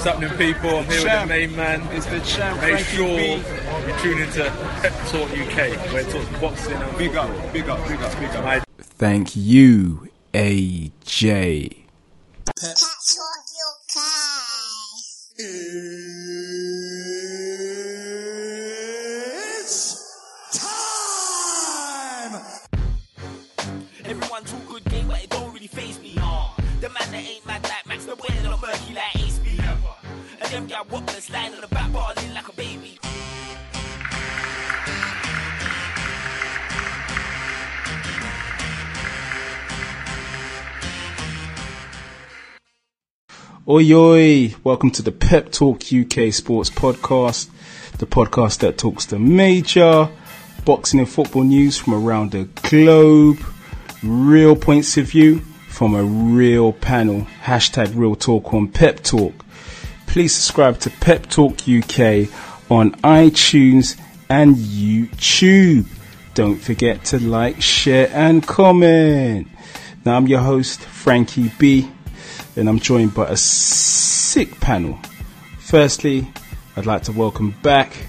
What's happening, people? I'm here with the main man. It's the champ. Make sure you tune into Pep Talk UK, where it talks boxing and big up. Thank you, AJ. Pep Talk UK. It's time. Everyone talk good game, but it don't really faze me. The man that ain't mad like Max, the boy that not murky like Ace B. And them guy walk the slide on the back bar in like a baby. Oi, oi, welcome to the Pep Talk UK Sports Podcast, the podcast that talks the major boxing and football news from around the globe, real points of view from a real panel, hashtag real talk on Pep Talk. Please subscribe to Pep Talk UK on iTunes and YouTube. Don't forget to like, share and comment. Now I'm your host, Frankie B, and I'm joined by a sick panel. Firstly, I'd like to welcome back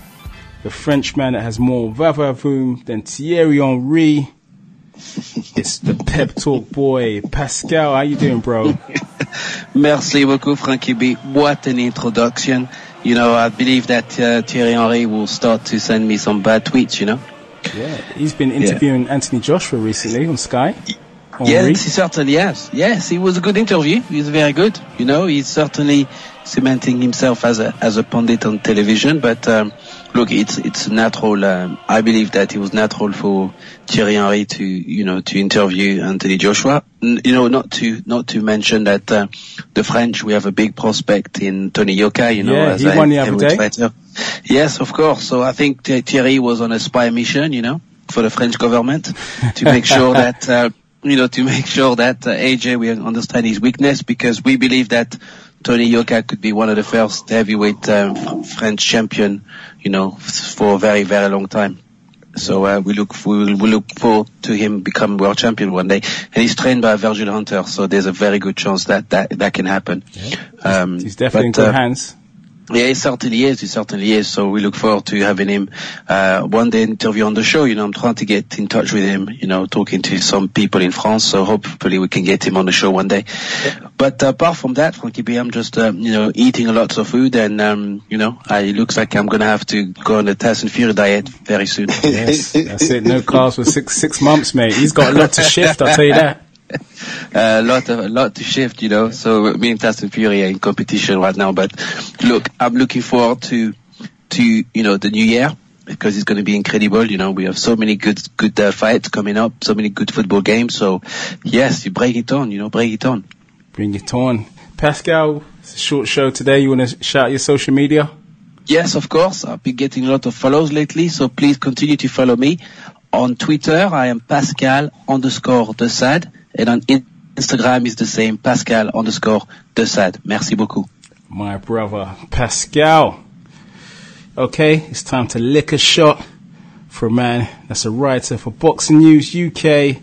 the Frenchman that has more vavavoom than Thierry Henry. It's the Pep Talk boy, Pascal. How you doing, bro? Merci beaucoup, Frankie B. What an introduction. You know, I believe that Thierry Henry will start to send me some bad tweets, you know? Yeah, he's been interviewing Anthony Joshua recently on Sky. Yes, he certainly has. Yes, it was a good interview. He's very good. You know, he's certainly cementing himself as a pundit on television. But look, it's natural. I believe that it was natural for Thierry Henry to interview Anthony Joshua. You know, not to mention that the French, we have a big prospect in Tony Yoka. You know, as he won the other day. Fighter. Yes, of course. So I think Thierry was on a spy mission, you know, for the French government to make sure that. AJ, we understand his weakness, because we believe that Tony Yoka could be one of the first heavyweight French champion, you know, for a very, very long time. So we look forward to him becoming world champion one day. And he's trained by Virgil Hunter, so there's a very good chance that can happen. Yeah. He's definitely in good hands. Yeah, he certainly is. So we look forward to having him one day interview on the show. You know, I'm trying to get in touch with him, you know, talking to some people in France. So hopefully we can get him on the show one day. Yeah. But apart from that, Frankie B, I'm just, eating a lot of food, and, it looks like I'm going to have to go on the TYSON Fury diet very soon. Yes, that's it. No carbs for six months, mate. He's got a lot to shift, I'll tell you that. A lot to shift, you know. So me and Tyson Fury are in competition right now. But look, I'm looking forward to the new year, because it's going to be incredible. You know, we have so many good fights coming up, so many good football games. So yes, you bring it on. Bring it on. Pascal, it's a short show today. You want to shout your social media? Yes, of course. I've been getting a lot of follows lately, so please continue to follow me. On Twitter, I am Pascal_Desad. And on Instagram is the same, Pascal_Desad. Merci beaucoup. My brother, Pascal. Okay, it's time to lick a shot for a man that's a writer for Boxing News UK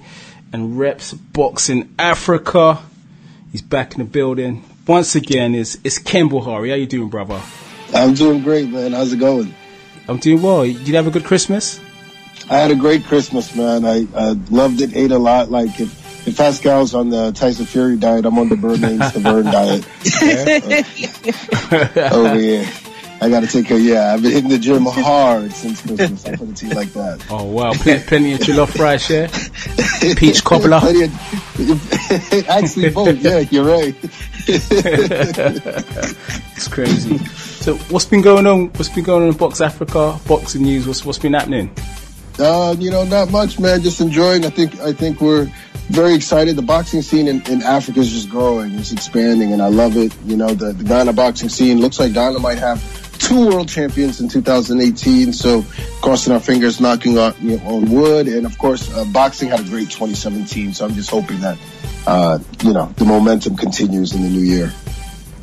and reps Boxing Africa. He's back in the building. Once again, it's Ken Buhari. How you doing, brother? I'm doing great, man. How's it going? I'm doing well. Did you have a good Christmas? I had a great Christmas, man. I loved it, ate a lot. Like, if Pascal's on the Tyson Fury diet, I'm on the Burn Names the Burn diet. Over here. I got to take care. Yeah, I've been hitting the gym hard since Christmas. I'll put it to you like that. Oh, wow. Plenty of jollof rice, yeah? Peach cobbler. Actually, both. Yeah, you're right. It's crazy. So what's been going on? What's been going on in Box Africa, Boxing News? What's been happening? Not much, man. Just enjoying. I think we're very excited. The boxing scene in Africa is just growing. It's expanding, and I love it. You know, the Ghana boxing scene looks like Ghana might have 2 world champions in 2018. So, crossing our fingers, knocking on wood, and of course, boxing had a great 2017. So I'm just hoping that the momentum continues in the new year.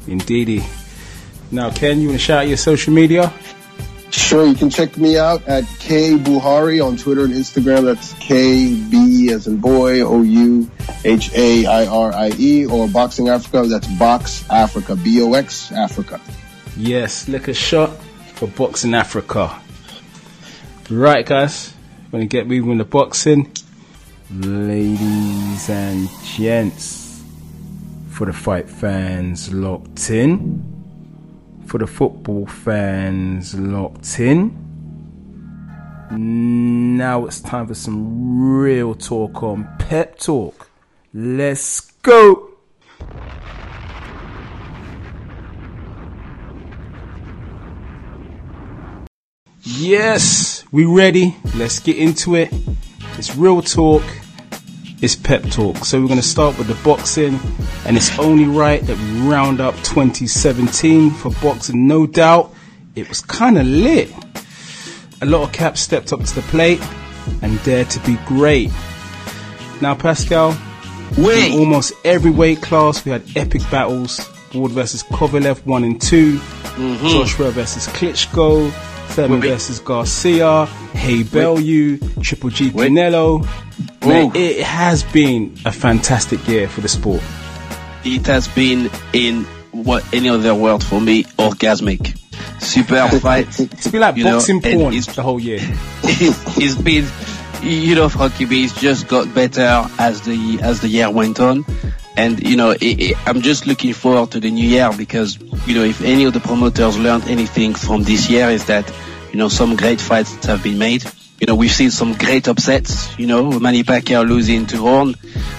Indeedy. Now, Ken, you want to shout out your social media? Sure, you can check me out at K Buhari on Twitter and Instagram. That's KB as in boy, OUHAIRIE, or Boxing Africa. That's Box Africa, BOX Africa. Yes, lick a shot for Boxing Africa. Right, guys, we're gonna get moving with the boxing. Ladies and gents, for the fight fans locked in, for the football fans locked in, now it's time for some real talk on Pep Talk. Let's go. Yes, we ready. Let's get into it. It's real talk. It's Pep Talk. So we're going to start with the boxing, and it's only right that we round up 2017 for boxing. No doubt it was kind of lit. A lot of caps stepped up to the plate and dared to be great. Now, Pascal, in almost every weight class we had epic battles. Ward versus Kovalev 1 and 2, Joshua versus Klitschko, Thurman versus Garcia, Hey Bellew, Triple G Canelo. Man, it has been a fantastic year for the sport. It has been, in what any other word for me, orgasmic. Super fight. It's been like boxing porn the whole year. It's been, Frankie B, it's just got better as the year went on. And, I'm just looking forward to the new year because, if any of the promoters learned anything from this year is that, some great fights have been made. We've seen some great upsets, Manny Pacquiao losing to Horn.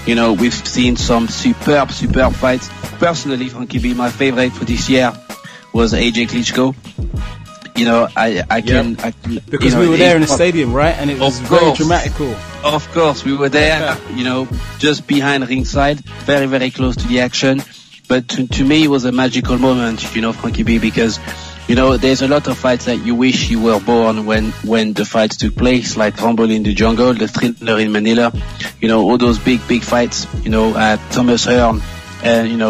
We've seen some superb fights. Personally, Frankie B, my favorite for this year was AJ Klitschko. Because we were there in the stadium, right? And it was very dramatical. Of course, we were there, just behind ringside, very, very close to the action. But to me, it was a magical moment, Frankie B, because, there's a lot of fights that you wish you were born when the fights took place, like Rumble in the Jungle, the Thriller in Manila, all those big fights, Thomas Hearn, and,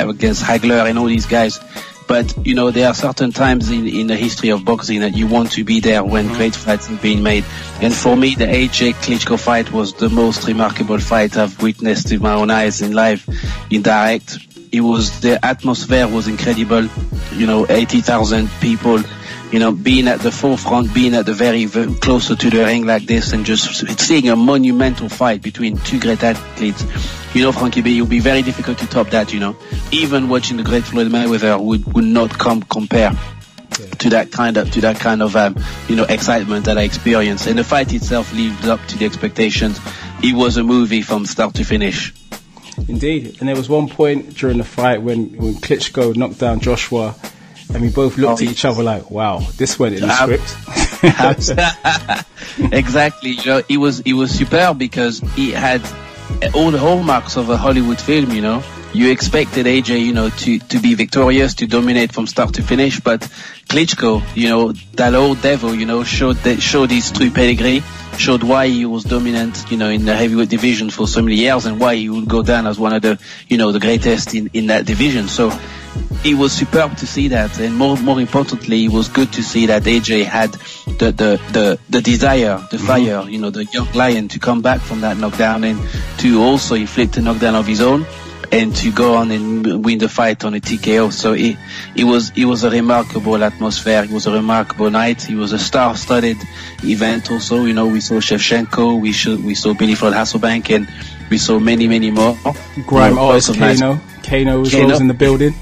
against Hagler and all these guys. But, there are certain times in the history of boxing that you want to be there when great fights have been made. And for me, the AJ Klitschko fight was the most remarkable fight I've witnessed with my own eyes in live, in direct. The atmosphere was incredible. 80,000 people, being at the forefront, being at the very closer to the ring like this, and just seeing a monumental fight between two great athletes. Frankie B, it would be very difficult to top that, Even watching the great Floyd Mayweather would not compare to that kind of excitement that I experienced. And the fight itself lived up to the expectations. It was a movie from start to finish. Indeed. And there was one point during the fight when Klitschko knocked down Joshua, and we both looked at each other like, wow, this went in the script. Exactly. It was superb because he had all the hallmarks of a Hollywood film, You expected AJ, to be victorious, to dominate from start to finish, but Klitschko, that old devil, showed his true pedigree, showed why he was dominant, in the heavyweight division for so many years, and why he would go down as one of the, the greatest in that division. So it was superb to see that, and more importantly, it was good to see that AJ had the desire, the fire, the young lion to come back from that knockdown and to also inflict a knockdown of his own, and to go on and win the fight on a TKO. So it was a remarkable atmosphere. It was a remarkable night. It was a star-studded event also. We saw Shevchenko, we saw Billy Floyd Hasselbank, and we saw many more. Grime artist Kano was in the building.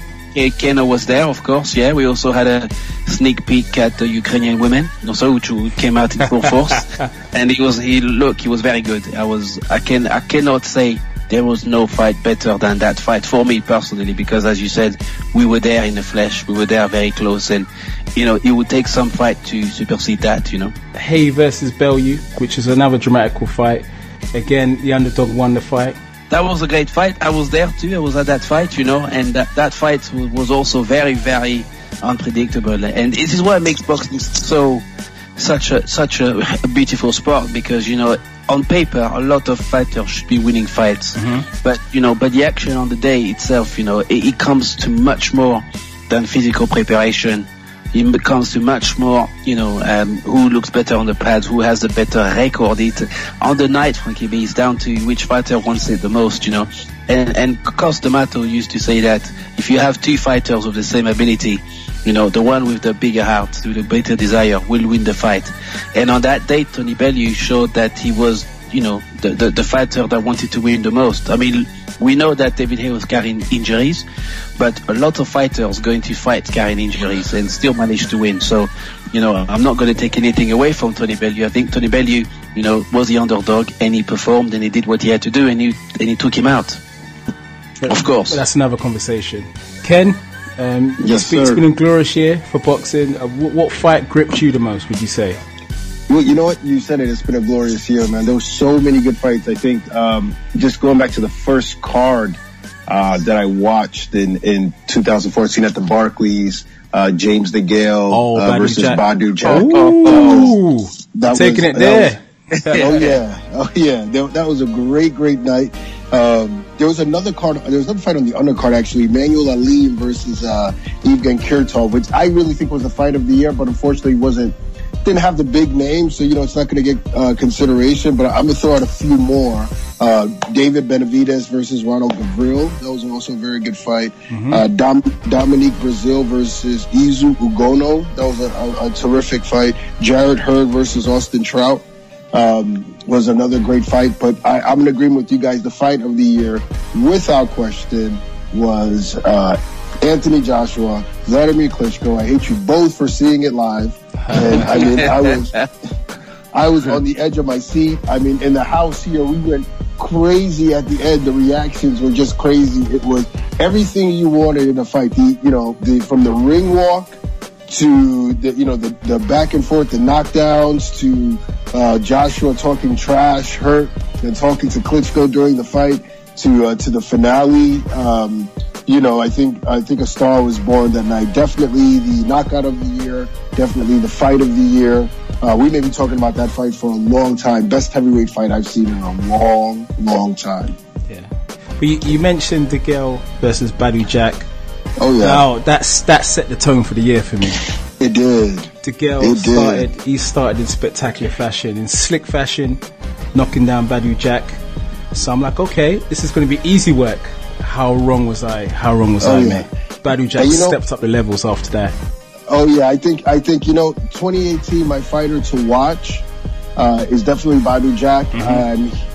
Kano was there, of course. Yeah, we also had a sneak peek at the Ukrainian women, also, which came out in full force. And he was very good. I cannot say there was no fight better than that fight for me personally, because as you said, we were there in the flesh, we were there very close, and it would take some fight to supersede that. Hay versus Bellew, which is another dramatical fight. Again, the underdog won the fight. That was a great fight. I was there too. I was at that fight, and that fight was also very, very unpredictable. And this is what makes boxing such a beautiful sport, because on paper a lot of fighters should be winning fights, but the action on the day itself, it comes to much more than physical preparation, it becomes to much more, who looks better on the pads, who has the better record. On the night, Frankie B, is down to which fighter wants it the most, And Cos D'Amato used to say that if you have two fighters of the same ability, the one with the bigger heart, with the better desire, will win the fight. And on that day, Tony Bellew showed that he was, the fighter that wanted to win the most. I mean, we know that David Haye was carrying injuries, but a lot of fighters going to fight carrying injuries and still manage to win. So, I'm not going to take anything away from Tony Bellew. I think Tony Bellew, was the underdog, and he performed and he did what he had to do, and he took him out. Of course. That's another conversation. Ken, yes, it's been a glorious year for boxing. What fight gripped you the most, would you say? Well, you know what? You said it. It's been a glorious year, man. There were so many good fights. I think just going back to the first card that I watched in 2014 at the Barclays, James DeGale versus Badu Jack. Ooh, taking it there. Oh yeah. That was a great night. There was another card. There was another fight on the undercard actually. Emmanuel-Thomas versus Evgen Kirtov, which I really think was the fight of the year, but unfortunately didn't have the big name, so it's not going to get consideration. But I'm gonna throw out a few more. David Benavidez versus Ronald Gavril. That was also a very good fight. Dominique Brazil versus Izu Ugono. That was a terrific fight. Jared Hurd versus Austin Trout was another great fight. But I'm in agreement with you guys. The fight of the year, without question, was Anthony Joshua, Vladimir Klitschko. I hate you both for seeing it live. And I mean, I was on the edge of my seat. I mean, in the house here, we went crazy at the end. The reactions were just crazy. It was everything you wanted in a fight. From the ring walk to the back and forth, the knockdowns to Joshua talking trash, hurt, and talking to Klitschko during the fight to the finale. I think a star was born that night. Definitely the knockout of the year. Definitely the fight of the year. We may be talking about that fight for a long time. Best heavyweight fight I've seen in a long time. Yeah. But you mentioned DeGale versus Badu Jack. Oh yeah. Now that set the tone for the year for me. It did. DeGale started in spectacular fashion, in slick fashion, knocking down Badu Jack. So I'm like, okay, this is going to be easy work. How wrong was I, mate? Badu Jack stepped up the levels after that. Oh yeah, I think 2018, my fighter to watch is definitely Badu Jack.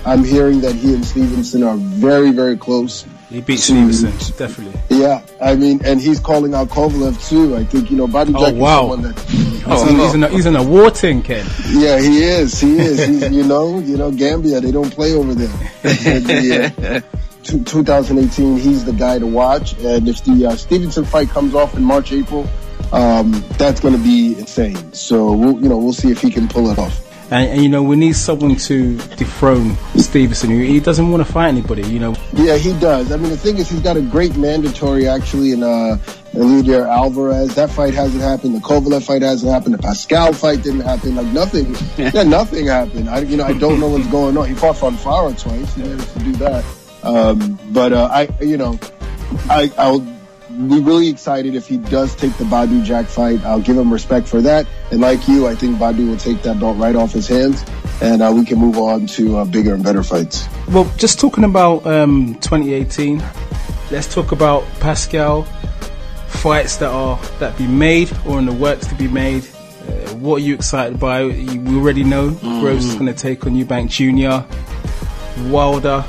I'm hearing that he and Stevenson are very, very close. He beat Stevenson, definitely. Yeah, I mean, and he's calling out Kovalev too. I think Badu Jack is someone that he's an award team, Ken. Yeah, he is. He's Gambia, they don't play over there. 2018, he's the guy to watch. And if the Stevenson fight comes off in March, April, that's going to be insane. So we'll see if he can pull it off. And we need someone to dethrone Stevenson. He doesn't want to fight anybody, Yeah, he does. I mean, the thing is, he's got a great mandatory actually in Eleider Alvarez. That fight hasn't happened. The Kovalev fight hasn't happened. The Pascal fight didn't happen. Like nothing. Yeah, nothing happened. I don't know what's going on. He fought Fonfara twice. He managed to do that. I'll be really excited if he does take the Badu Jack fight. I'll give him respect for that. And like you, I think Badu will take that belt right off his hands, and we can move on to bigger and better fights. Well, just talking about 2018, let's talk about Pascal. Fights that be made or in the works to be made. What are you excited by? We already know Groves is going to take on Eubank Jr. Wilder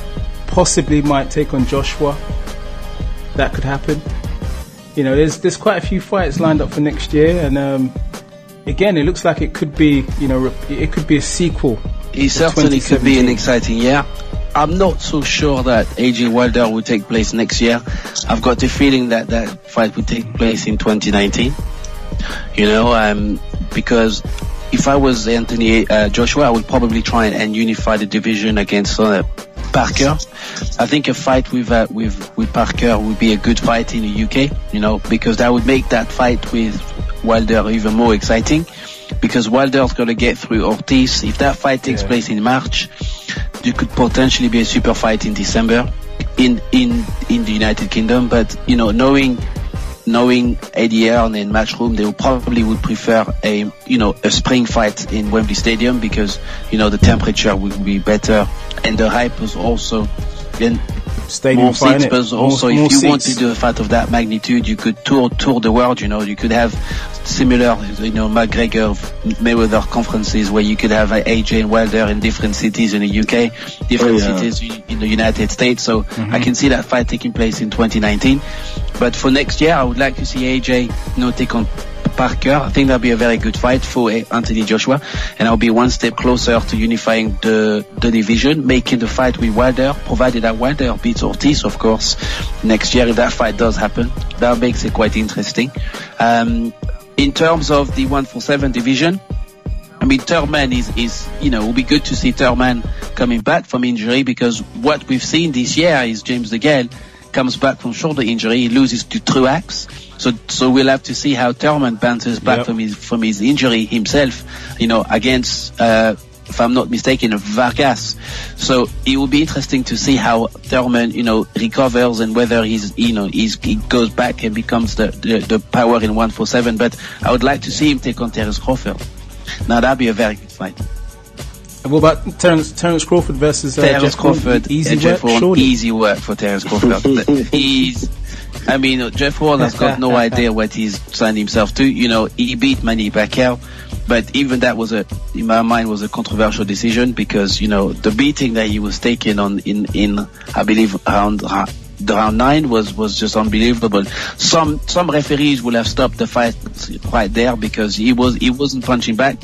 possibly might take on Joshua. That could happen. There's quite a few fights lined up for next year, and again, it looks like it could be, it could be a sequel. It certainly could be an exciting year. I'm not so sure that AJ Wilder will take place next year. I've got the feeling that fight will take place in 2019. Because if I was Anthony Joshua, I would probably try and unify the division against Parker. I think a fight with Parker would be a good fight in the UK, because that would make that fight with Wilder even more exciting, because Wilder's going to get through Ortiz. If that fight takes place in March, there could potentially be a super fight in December in the United Kingdom. But knowing knowing Eddie Hearn and Matchroom, they probably would prefer a spring fight in Wembley Stadium because, the temperature would be better and the hype was also, and Stadium more fight, seats, but also more if you want seats. to do a fight of that magnitude, you could tour the world, you could have similar, McGregor, Mayweather conferences where you could have AJ and Wilder in different cities in the UK, different cities in the United States. So I can see that fight taking place in 2019. But for next year, I would like to see AJ, take on Parker. I think that'll be a very good fight for Anthony Joshua, and I'll be one step closer to unifying the division, making the fight with Wilder, provided that Wilder beats Ortiz, of course, next year. If that fight does happen, that makes it quite interesting. In terms of the 147 division, I mean, Thurman is it will be good to see Thurman coming back from injury, because what we've seen this year is James DeGale comes back from shoulder injury, he loses to Truax. So we'll have to see how Thurman bounces back from his injury himself, against, if I'm not mistaken, Vargas. So it will be interesting to see how Thurman, recovers and whether he goes back and becomes the power in 147. But I would like to see him take on Terence Crawford. Now that'd be a very good fight. And what about Terence Crawford versus Terence Jeff Crawford? Easy Jeff work, Horn, surely. easy work for Terence Crawford. Jeff Horn has got no idea what he's signed himself to. He beat Manny Pacquiao, but even that in my mind, was a controversial decision because, the beating that he was taking on in I believe round 9 was just unbelievable. Some referees will have stopped the fight right there because he wasn't punching back.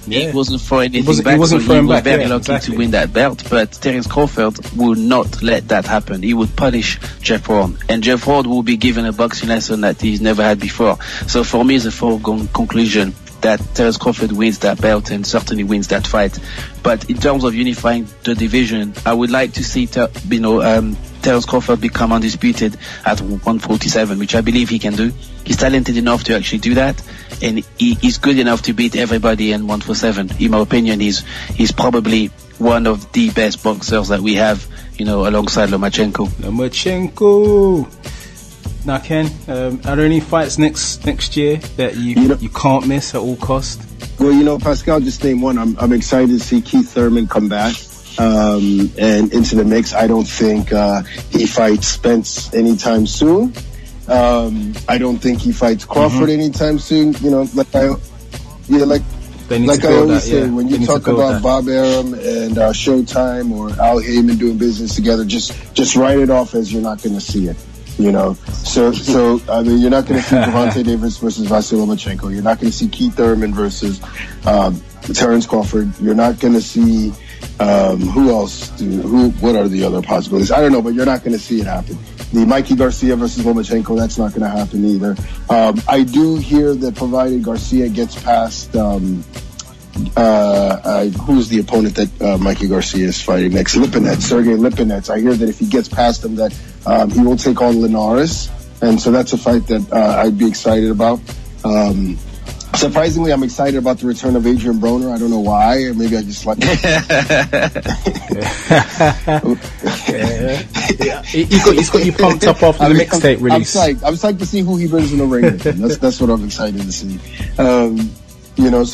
He wasn't throwing anything back, so he was very lucky to win that belt. But Terence Crawford would not let that happen. He would punish Jeff Horn, and Jeff Horn will be given a boxing lesson that he's never had before. So for me, it's a foregone conclusion that Terence Crawford wins that belt and certainly wins that fight. But in terms of unifying the division, I would like to see Terence Crawford become undisputed at 147, which I believe he can do. He's talented enough to actually do that, and he's good enough to beat everybody in 147. In my opinion, he's probably one of the best boxers that we have, alongside Lomachenko. Now, Ken, are there any fights next year that you can't miss at all costs? Well, Pascal just named one. I'm excited to see Keith Thurman come back and into the mix. I don't think he fights Spence anytime soon. I don't think he fights Crawford anytime soon. Like I always say, when you talk about Bob Arum and Showtime or Al Heyman doing business together, just write it off as you're not going to see it. So I mean, you're not going to see Gervonta Davis versus Vasily Lomachenko. You're not going to see Keith Thurman versus Terence Crawford. You're not going to see who else? What are the other possibilities? I don't know, but you're not going to see it happen. The Mikey Garcia versus Lomachenko, that's not going to happen either. I do hear that provided Garcia gets past, who's the opponent that Mikey Garcia is fighting next? Sergey Lipinets. I hear that if he gets past him, that he will take on Linares, and so that's a fight that I'd be excited about. Surprisingly, I'm excited about the return of Adrian Broner. I don't know why, or maybe I just like He got you pumped up after the mixtape release. I'm psyched to see who he brings in the ring with him. That's what I'm excited to see. So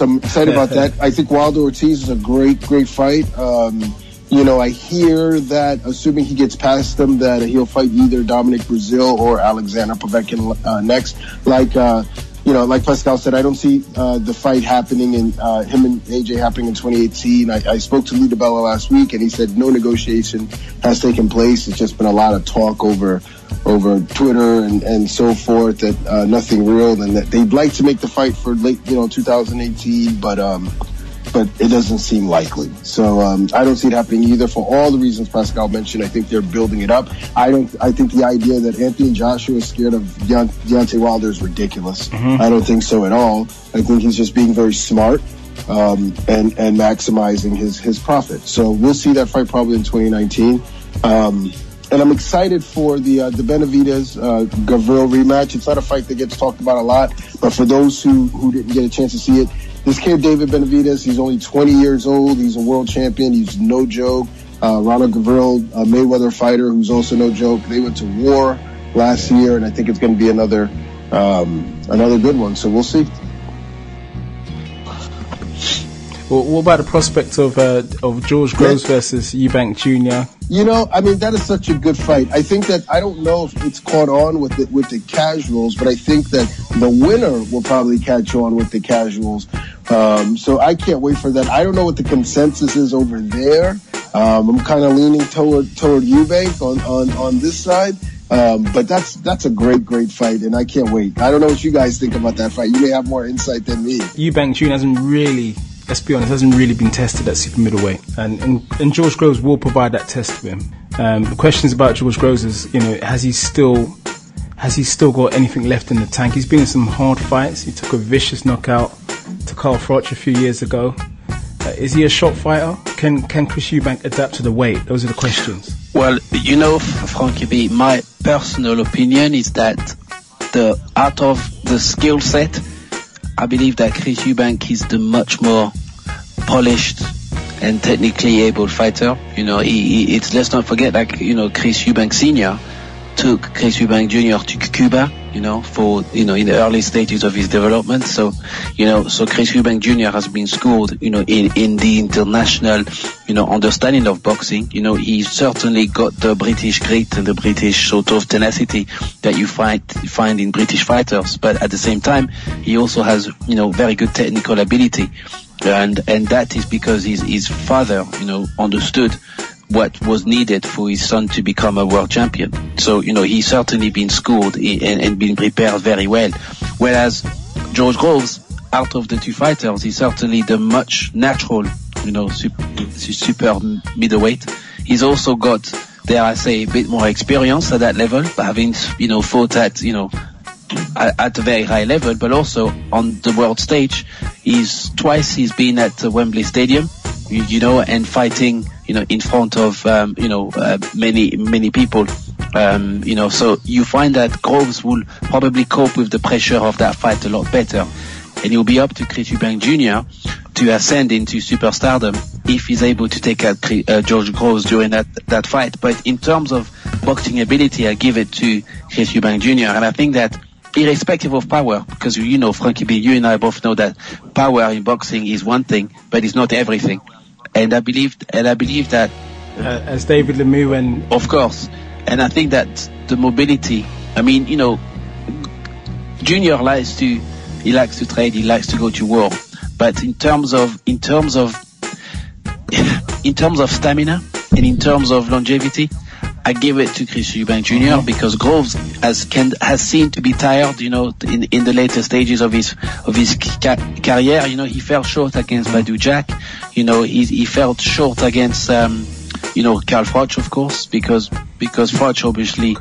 I'm excited about that. I think Wilder Ortiz is a great fight. I hear that, assuming he gets past them, that he'll fight either Dominic Brazil or Alexander Povetkin next. Like Pascal said, I don't see the fight happening in him and AJ happening in 2018. I spoke to Lou DiBella last week, and he said no negotiation has taken place. It's just been a lot of talk over Twitter and so forth, that nothing real, and that they'd like to make the fight for late 2018, but it doesn't seem likely. So I don't see it happening either, for all the reasons Pascal mentioned. I think they're building it up. I think the idea that Anthony Joshua is scared of Deontay Wilder is ridiculous. I don't think so at all. I think he's just being very smart and maximizing his profit. So we'll see that fight probably in 2019. And I'm excited for the Benavidez Gavril rematch. It's not a fight that gets talked about a lot, but for those who didn't get a chance to see it, this kid, David Benavidez, he's only 20 years old. He's a world champion. He's no joke. Ronald Gavril, a Mayweather fighter who's also no joke. They went to war last year, and I think it's going to be another another good one. So we'll see. Well, what about the prospect of George Groves versus Eubank Jr.? You know, I mean, that is such a good fight. I think that, I don't know if it's caught on with the casuals, but I think that the winner will probably catch on with the casuals. So I can't wait for that. I don't know what the consensus is over there. I'm kind of leaning toward Eubank on this side. But that's a great fight, and I can't wait. I don't know what you guys think about that fight. You may have more insight than me. Eubank Jr. hasn't really, let's be honest, hasn't really been tested at super middleweight, and George Groves will provide that test for him. The questions about George Groves is, you know, has he still got anything left in the tank? He's been in some hard fights. He took a vicious knockout to Carl Froch a few years ago. Is he a shot fighter? Can Chris Eubank adapt to the weight? Those are the questions. Well, you know, Frankie B, my personal opinion is that out of the skill set, I believe that Chris Eubank is the much more polished and technically able fighter. You know, let's not forget that, you know, Chris Eubank Sr. took Chris Eubank Jr. to Cuba, you know, for, you know, in the early stages of his development. So, you know, so Chris Eubank Jr. has been schooled, you know, in the international, you know, understanding of boxing. You know, he's certainly got the British grit and the British sort of tenacity that you find in British fighters. But at the same time, he also has, you know, very good technical ability. And that is because his father, you know, understood what was needed for his son to become a world champion. So, you know, he's certainly been schooled and been prepared very well. Whereas George Groves, out of the two fighters, is certainly the much natural, you know, super middleweight. He's also got, dare I say, a bit more experience at that level, having, you know, fought at, you know, at a very high level, but also on the world stage. He's been at Wembley Stadium, you know, and fighting, you know, in front of, many people, you know, so you find that Groves will probably cope with the pressure of that fight a lot better. And it will be up to Chris Eubank Jr. to ascend into superstardom if he's able to take out George Groves during that fight. But in terms of boxing ability, I give it to Chris Eubank Jr. And I think that irrespective of power, because, you know, Frankie B, you and I both know that power in boxing is one thing, but it's not everything. And I believe that as David Lemieux and of course, and I think that the mobility. I mean, you know, Junior likes to trade, he likes to go to war, but in terms of stamina and in terms of longevity, I give it to Chris Eubank Jr. because Groves has seemed to be tired, you know, in the later stages of his career. You know, he fell short against Badou Jack. You know, he fell short against Carl Froch, of course, because Froch obviously,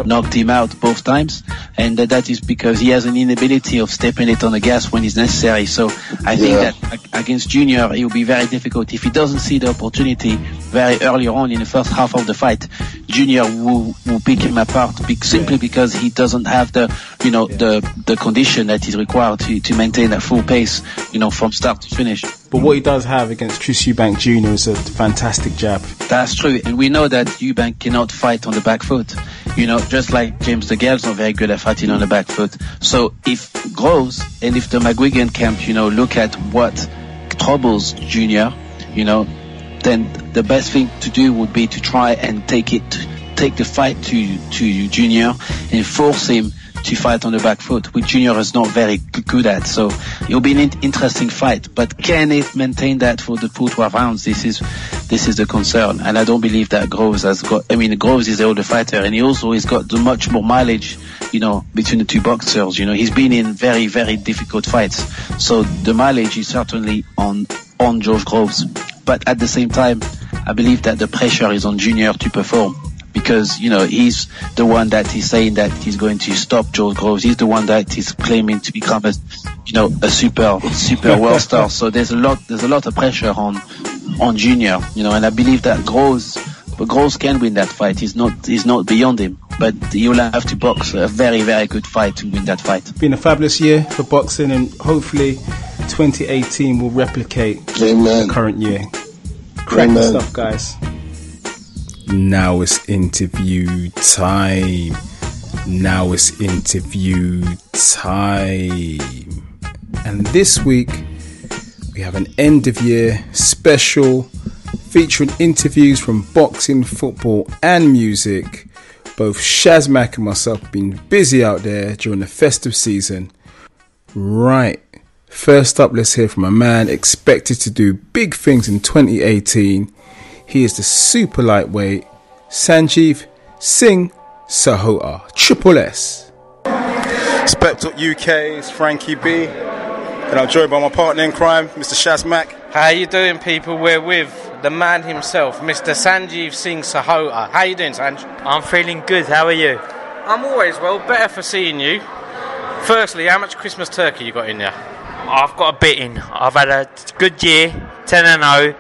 knocked him out both times, and that is because he has an inability of stepping it on the gas when it's necessary. So I think that against Junior, it will be very difficult if he doesn't see the opportunity very early on in the first half of the fight. Junior will pick him apart simply because he doesn't have the condition that is required to maintain that full pace, you know, from start to finish. But what he does have against Chris Eubank Jr. is a fantastic jab. That's true, and we know that Eubank cannot fight on the back foot. You know, just like James DeGale's not very good at fighting on the back foot. So if Groves and if the McGuigan camp, you know, look at what troubles Junior, you know, then the best thing to do would be to try and take the fight to Junior and force him to fight on the back foot, which Junior is not very good at. So it'll be an interesting fight, but can it maintain that for the full 12 rounds? This is the concern, and I don't believe that Groves has got. I mean, Groves is the older fighter, and he also has got the much more mileage, you know, between the two boxers. You know, he's been in very, very difficult fights, so the mileage is certainly on George Groves. But at the same time, I believe that the pressure is on Junior to perform. Because, you know, he's the one that is saying that he's going to stop George Groves. He's the one that is claiming to become a super world star. So there's a lot of pressure on Junior, you know, and I believe that Groves can win that fight. He's not beyond him, but he'll have to box a very, very good fight to win that fight. It's been a fabulous year for boxing, and hopefully 2018 will replicate the current year. Cracking stuff, guys. Now it's interview time. Now it's interview time. And this week we have an end of year special featuring interviews from boxing, football and music. Both Shazmac and myself have been busy out there during the festive season. Right, first up, let's hear from a man expected to do big things in 2018. He is the super lightweight Sanjeev Singh Sahota, Qpr'S. It's Pep Talk UK, it's Frankie B, and I'm joined by my partner in crime, Mr. Shazmac. How you doing, people? We're with the man himself, Mr. Sanjeev Singh Sahota. How you doing, Sanj? I'm feeling good, how are you? I'm always well, better for seeing you. Firstly, how much Christmas turkey you got in there? I've got a bit in. I've had a good year, 10-0.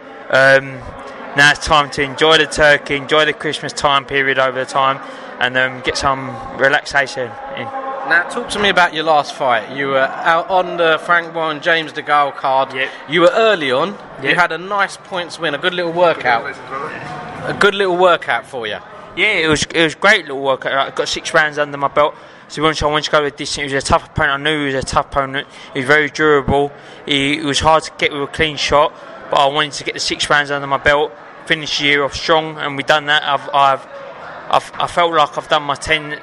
Now it's time to enjoy the turkey, enjoy the Christmas time period over the time, and get some relaxation in. Now, talk to me about your last fight. You were out on the Frank Warren James de Gaulle card. Yep. You were early on. Yep. You had a nice points win, a good little workout. A good little workout for you. Yeah, it was a great little workout. I got 6 rounds under my belt. So I wanted to go with distance. He was a tough opponent. I knew he was a tough opponent. He was very durable. It was hard to get with a clean shot, but I wanted to get the 6 rounds under my belt, finish the year off strong, and we've done that. I felt like I've done my 10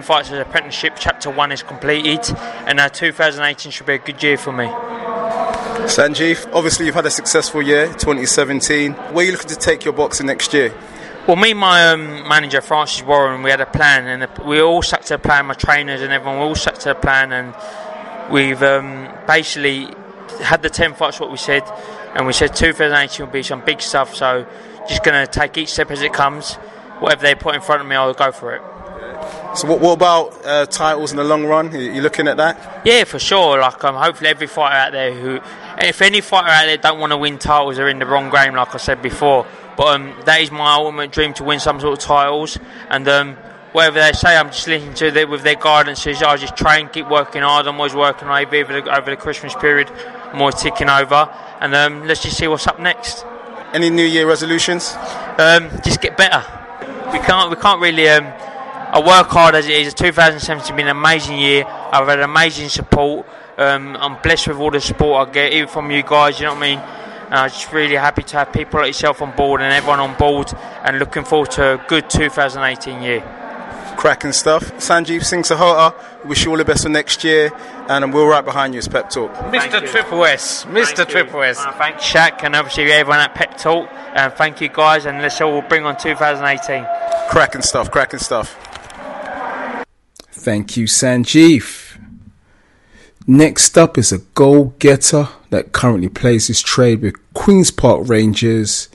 fights as an apprenticeship. Chapter 1 is completed, and 2018 should be a good year for me. Sanjeev, obviously you've had a successful year, 2017. Where are you looking to take your boxing next year? Well, me and my manager, Francis Warren, we had a plan, and we all stuck to the plan, my trainers and everyone, we all stuck to the plan, and we've basically had the 10 fights, what we said, and we said 2018 will be some big stuff, so just going to take each step as it comes. Whatever they put in front of me, I'll go for it. So what about titles in the long run? Are you looking at that? Yeah, for sure. Like hopefully every fighter out there if any fighter out there don't want to win titles, are in the wrong game, like I said before. But that is my ultimate dream, to win some sort of titles. And whatever they say, I'm just listening to them with their guidances. I just train, keep working hard. I'm always working on over the Christmas period. I'm always ticking over. And let's just see what's up next. Any New Year resolutions? Just get better. We can't really. I work hard as it is. 2017 has been an amazing year. I've had amazing support. I'm blessed with all the support I get, even from you guys. You know what I mean? I'm just really happy to have people like yourself on board and everyone on board, and looking forward to a good 2018 year. Cracking stuff. Sanjeev Singh Sahota, wish you all the best for next year, and we're right behind you as Pep Talk. Mr. Qpr'S. Mr. Qpr'S. Thank Shaq and obviously everyone at Pep Talk, and thank you guys, and let's all bring on 2018. Cracking stuff, cracking stuff. Thank you, Sanjeev. Next up is a goal-getter that currently plays his trade with Queen's Park Rangers.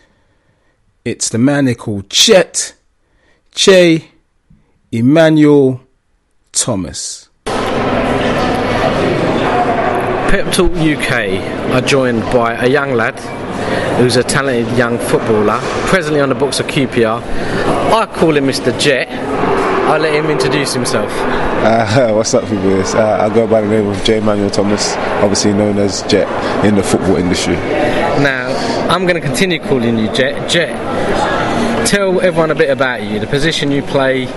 It's the man they call Jet, Emmanuel-Thomas. Pep Talk UK are joined by a young lad who's a talented young footballer, presently on the books of QPR. I call him Mr. Jet. I'll let him introduce himself. What's up, people? I go by the name of Emmanuel-Thomas, obviously known as Jet in the football industry. Now, I'm going to continue calling you Jet. Jet, tell everyone a bit about you, the position you play,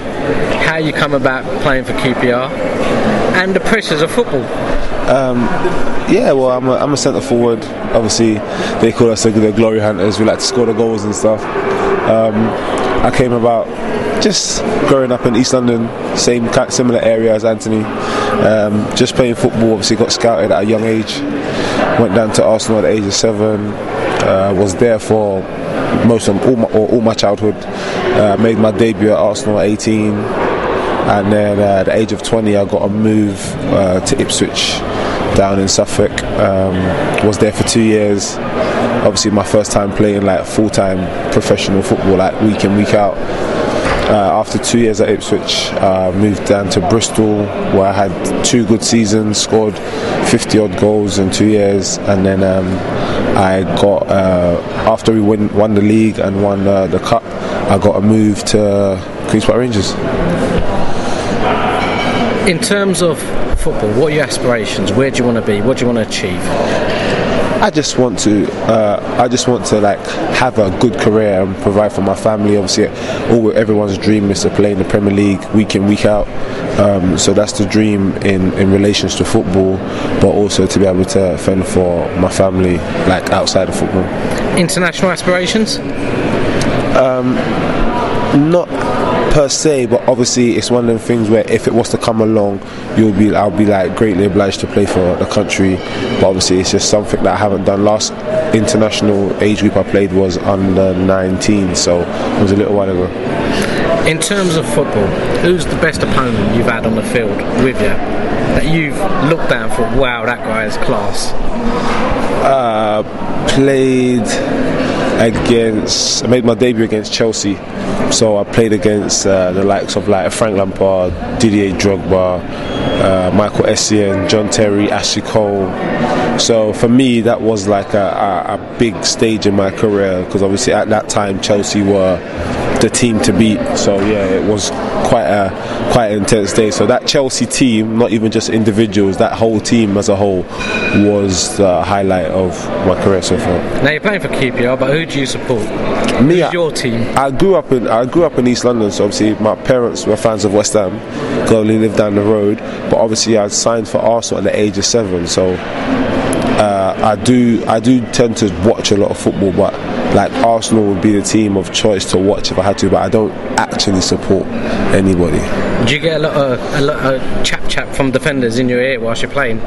how you come about playing for QPR, and the pressures of football. I'm a centre forward. Obviously, they call us the glory hunters. We like to score the goals and stuff. I came about just growing up in East London, similar area as Anthony. Just playing football. Obviously, got scouted at a young age. Went down to Arsenal at the age of 7. Was there for all my childhood. Made my debut at Arsenal at 18. And then at the age of 20 I got a move to Ipswich down in Suffolk. Was there for 2 years. Obviously my first time playing like full-time professional football, like week in, week out. After 2 years at Ipswich, moved down to Bristol, where I had 2 good seasons, scored 50 odd goals in 2 years, and then I got after we won the league and won the cup, I got a move to Queen's Park Rangers. In terms of football, what are your aspirations? Where do you want to be? What do you want to achieve? I just want to like have a good career and provide for my family. Obviously, everyone's dream is to play in the Premier League week in, week out. So that's the dream in relations to football, but also to be able to fend for my family, like outside of football. International aspirations? Not per se, but obviously it's one of them things where if it was to come along, I'll be like greatly obliged to play for the country. But obviously it's just something that I haven't done. Last international age group I played was under 19, so it was a little while ago. In terms of football, who's the best opponent you've had on the field with you that you've looked at and thought, wow, that guy is class? I made my debut against Chelsea, so I played against the likes of like Frank Lampard, Didier Drogba, Michael Essien, John Terry, Ashley Cole. So for me that was like a big stage in my career, because obviously at that time Chelsea were the team to beat. So yeah, it was quite an intense day. So that Chelsea team, not even just individuals, that whole team as a whole was the highlight of my career so far. Now you're playing for QPR, but who do you support? Who's your team? I grew up in East London, so obviously my parents were fans of West Ham, because I only lived down the road. But obviously I signed for Arsenal at the age of 7, so I do tend to watch a lot of football, but like Arsenal would be the team of choice to watch if I had to, but I don't actually support anybody. Do you get a lot of chap from defenders in your ear whilst you're playing?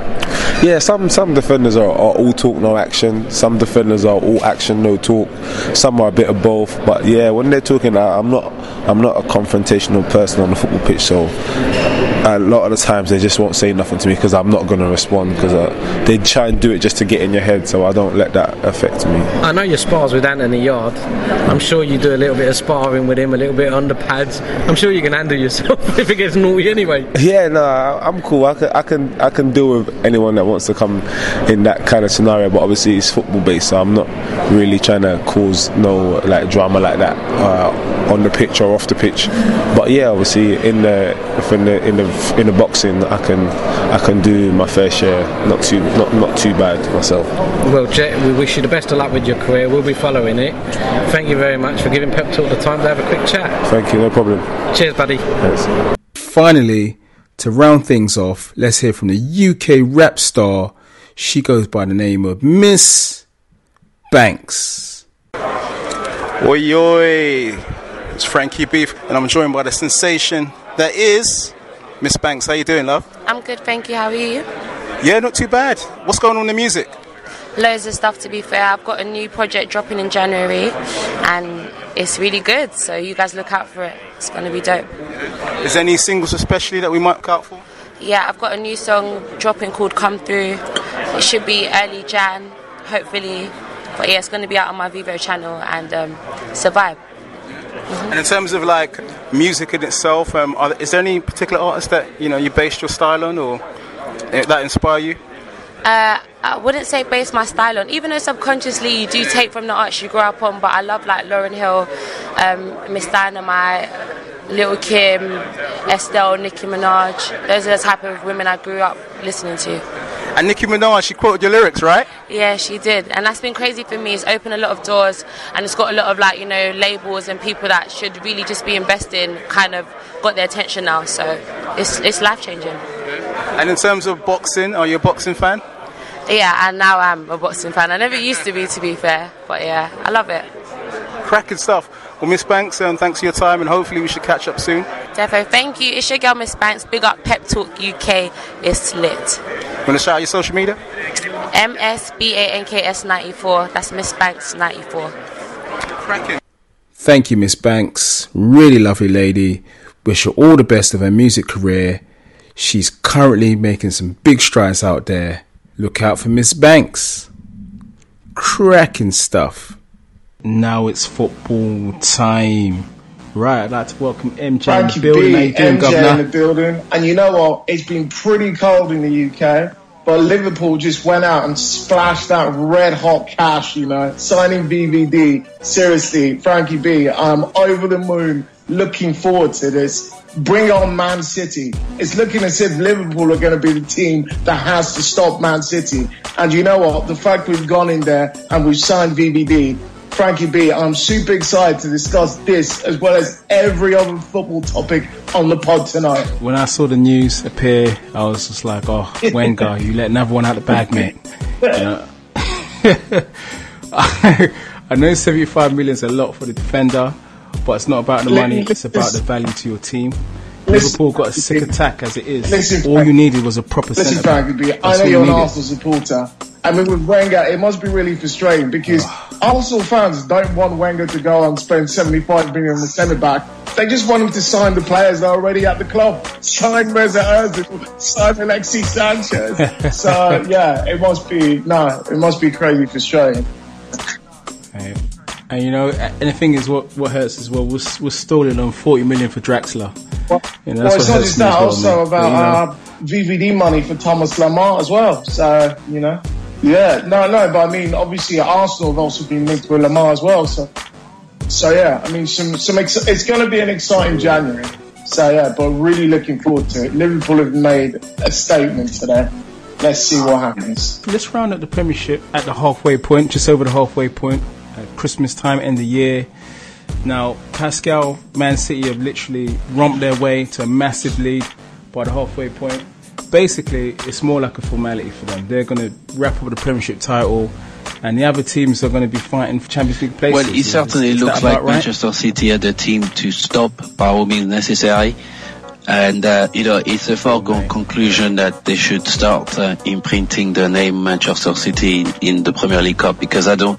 Yeah, some defenders are all talk, no action. Some defenders are all action, no talk. Some are a bit of both. But yeah, when they're talking, I'm not a confrontational person on the football pitch, so a lot of the times they just won't say nothing to me because I'm not going to respond, because they try and do it just to get in your head, so I don't let that affect me. I know you spars with Anthony Yard. I'm sure you do a little bit of sparring with him, a little bit under pads. I'm sure you can handle yourself if it gets naughty anyway. Yeah, no, I'm cool. I can deal with anyone that wants to come in that kind of scenario, but obviously it's football based, so I'm not really trying to cause no like drama like that on the pitch or off the pitch. But yeah, obviously in the boxing, I can do my fair share. Not too bad myself. Well, Jet, we wish you the best of luck with your career. We'll be following it. Thank you very much for giving Pep Talk the time to have a quick chat. Thank you, no problem. Cheers, buddy. Thanks. Finally, to round things off, let's hear from the UK rap star. She goes by the name of Miss Banks. Oi, oi. It's Frankie B, and I'm joined by the sensation that is Miss Banks. How you doing, love? I'm good, thank you. How are you? Yeah, not too bad. What's going on in the music? Loads of stuff, to be fair. I've got a new project dropping in January, and it's really good, so you guys look out for it. It's going to be dope. Is there any singles especially that we might look out for? Yeah, I've got a new song dropping called Come Through. It should be early Jan, hopefully. But yeah, it's going to be out on my Vivo channel and Survive. And in terms of like music in itself, is there any particular artist that you based your style on, or that inspire you? I wouldn't say base my style on, even though subconsciously you do take from the arts you grew up on. But I love like Lauryn Hill, Miss Dynamite, Lil' Kim, Estelle, Nicki Minaj. Those are the type of women I grew up listening to. And Nicki Minaj, she quoted your lyrics, right? Yeah, she did, and that's been crazy for me. It's opened a lot of doors, and it's got a lot of like labels and people that should really just be investing kind of got their attention now. So it's life changing. And in terms of boxing, are you a boxing fan? Yeah, and now I'm a boxing fan. I never used to be fair, but yeah, I love it. Cracking stuff. Well, Miss Banks, thanks for your time, and hopefully we should catch up soon. Defo, thank you. It's your girl, Miss Banks. Big up Pep Talk UK. It's lit. Want to shout out your social media? MSBANKS94. That's Miss Banks 94. Cracking. Thank you, Miss Banks. Really lovely lady. Wish her all the best of her music career. She's currently making some big strides out there. Look out for Miss Banks. Cracking stuff. Now it's football time. Right, I'd like to welcome MJ Frankie in the building. B, How you doing, MJ Governor? in the building. And you know what? It's been pretty cold in the UK, but Liverpool just went out and splashed that red hot cash, signing VVD. Seriously, Frankie B, I'm over the moon. looking forward to this. Bring on Man City. It's looking as if Liverpool are going to be the team that has to stop Man City. And you know what? The fact we've gone in there and we've signed VVD, Frankie B, I'm super excited to discuss this as well as every other football topic on the pod tonight. When I saw the news appear, I was just like, oh, Wenger, you let another one out the bag, mate. You know? I know 75 million is a lot for the defender, but it's not about the money, it's about the value to your team. Liverpool got a sick attack as it is. All you needed was a proper centre back. I know you're an Arsenal supporter. I mean, with Wenger, it must be really frustrating because Arsenal fans don't want Wenger to go and spend 75 million on the centre back. They just want him to sign the players that are already at the club. Sign Mesut Ozil, sign Alexis Sanchez. So yeah, it must be crazy frustrating. Right. And you know, and the thing is, what hurts as well, we're stalling on 40 million for Draxler. You know, it's not just that, also about VVD money for Thomas Lemar as well. So, you know, but I mean, obviously Arsenal have also been linked with Lemar as well. So yeah, I mean, it's going to be an exciting January. So yeah, but really looking forward to it. Liverpool have made a statement today. Let's see what happens. Let's round up the Premiership at the halfway point, just over the halfway point. At Christmas time, end of the year. Now, Pascal, Man City have literally romped their way to a massive lead by the halfway point. Basically, it's more like a formality for them. They're going to wrap up the Premiership title, and the other teams are going to be fighting for Champions League places. Well, it certainly looks like Manchester City are the team to stop by all means necessary. And, you know, it's a foregone conclusion that they should start imprinting the name Manchester City in the Premier League Cup, because I do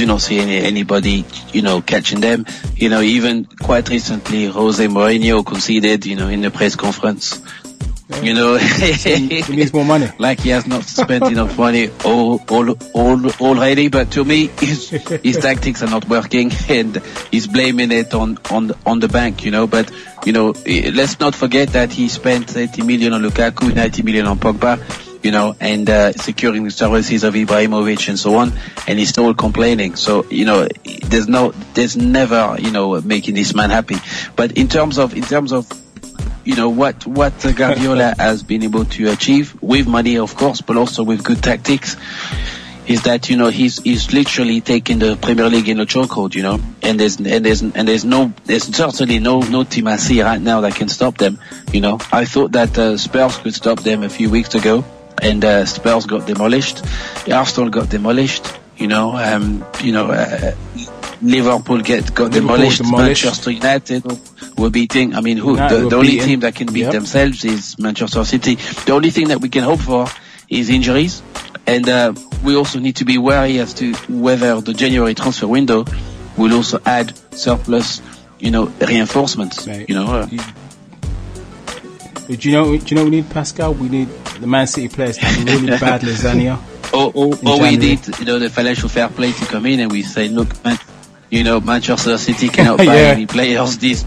not see anybody, you know, catching them. You know, even quite recently, Jose Mourinho conceded, you know, in the press conference. Yeah. You know, he needs more money. Like he has not spent enough money already. But to me, his tactics are not working, and he's blaming it on the bank. You know, but you know, let's not forget that he spent 80 million on Lukaku, 90 million on Pogba. You know, and securing the services of Ibrahimovic and so on, and he's still complaining. So, you know, there's never, you know, making this man happy. But in terms of you know, what Guardiola has been able to achieve with money, of course, but also with good tactics, is that, you know, he's literally taking the Premier League in a chokehold, you know, and there's certainly no team I see right now that can stop them. You know, I thought that Spurs could stop them a few weeks ago, and Spurs got demolished. Arsenal got demolished. Liverpool got demolished. Manchester United were beating. I mean, the only team that can beat themselves is Manchester City. The only thing that we can hope for is injuries, and we also need to be wary as to whether the January transfer window will also add surplus, you know, reinforcements. Right. You know. Do you know we need, Pascal? We need the Man City players to have a really bad lasagna. Or we need, you know, the financial fair play to come in and we say, look, man, you know, Manchester City cannot buy any players this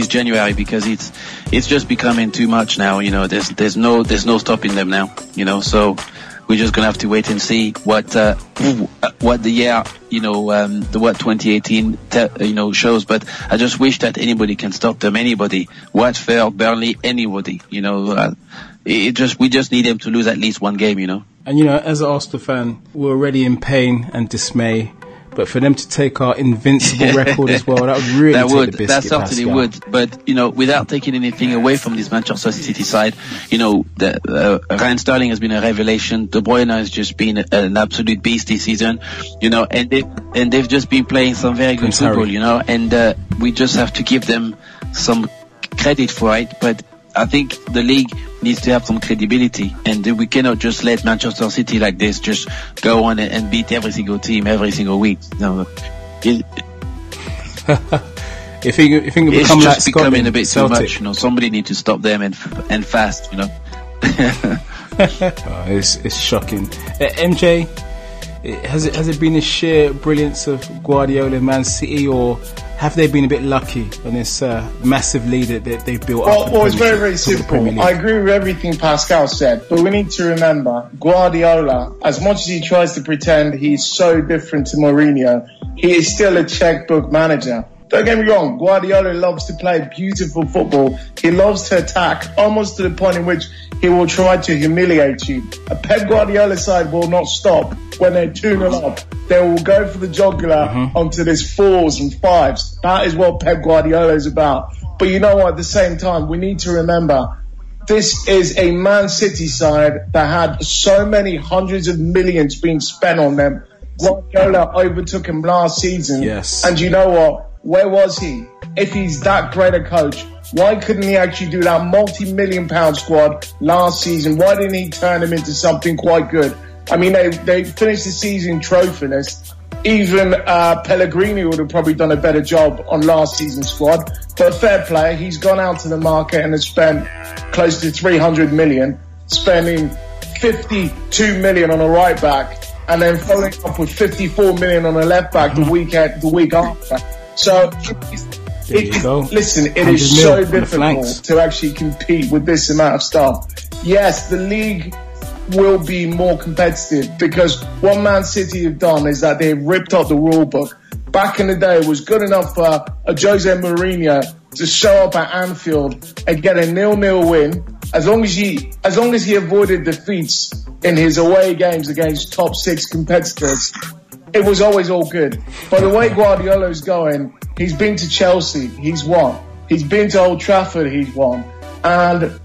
January, because it's just becoming too much now. You know, there's no stopping them now. You know, so we're just gonna have to wait and see what the year, you know, what 2018 you know shows. But I just wish that anybody can stop them. Anybody, Watford, Burnley, anybody. You know, we just need them to lose at least one game. You know. And you know, as an Arsenal fan, we're already in pain and dismay. But for them to take our invincible record as well, that would really take the biscuit, that certainly Pascal. would. But, you know, without taking anything away from this Manchester City side, you know, Ryan Sterling has been a revelation. De Bruyne has just been an absolute beast this season, you know, and they've just been playing some very good football, you know, and we just have to give them some credit for it. But I think the league needs to have some credibility, and we cannot just let Manchester City like this just go on and beat every single team every single week. No, if it become it's like just becoming Scotland, a bit Celtic. too much. You know, somebody needs to stop them and fast. You know, it's shocking. MJ, has it been the sheer brilliance of Guardiola and Man City, or have they been a bit lucky on this massive lead that they've built up? Well, it's very, very simple. I agree with everything Pascal said, but we need to remember, Guardiola, as much as he tries to pretend he's so different to Mourinho, he is still a checkbook manager. Don't get me wrong, Guardiola loves to play beautiful football. He loves to attack, almost to the point in which he will try to humiliate you. A Pep Guardiola side will not stop when they're 2-0 up. They will go for the jugular onto this 4s and 5s. That is what Pep Guardiola is about. But you know what, at the same time, we need to remember, this is a Man City side that had so many hundreds of millions being spent on them. Guardiola overtook him last season. Yes. And you know what? Where was he? If he's that great a coach, why couldn't he actually do that multi-million-pound squad last season? Why didn't he turn them into something quite good? I mean, they finished the season trophyless. Even Pellegrini would have probably done a better job on last season's squad. But fair play, he's gone out to the market and has spent close to 300 million, spending 52 million on a right back, and then following up with 54 million on a left back the week after. So, listen, it is so difficult to actually compete with this amount of stuff. Yes, the league will be more competitive because what Man City have done is that they've ripped up the rule book. Back in the day, it was good enough for a Jose Mourinho to show up at Anfield and get a 0-0 win. As long as he avoided defeats in his away games against top 6 competitors, it was always all good. But the way Guardiola's going, he's been to Chelsea, he's won. He's been to Old Trafford, he's won. And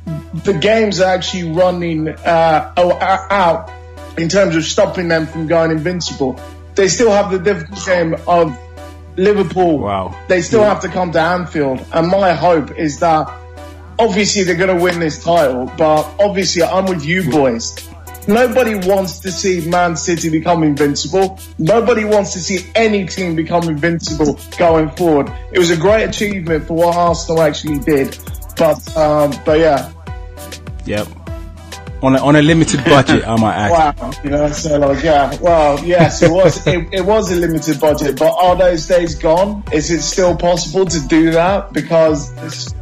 the games are actually running out in terms of stopping them from going invincible. They still have the difficult game of Liverpool. Wow. They still have to come to Anfield. And my hope is that obviously they're going to win this title, but obviously I'm with you boys. Nobody wants to see Man City become invincible. Nobody wants to see any team become invincible going forward. It was a great achievement for what Arsenal actually did. But yeah. Yep. On a limited budget, I might add. Wow. You know, so like, yeah. Well, yes, it was. It was a limited budget, but are those days gone? Is it still possible to do that? Because there's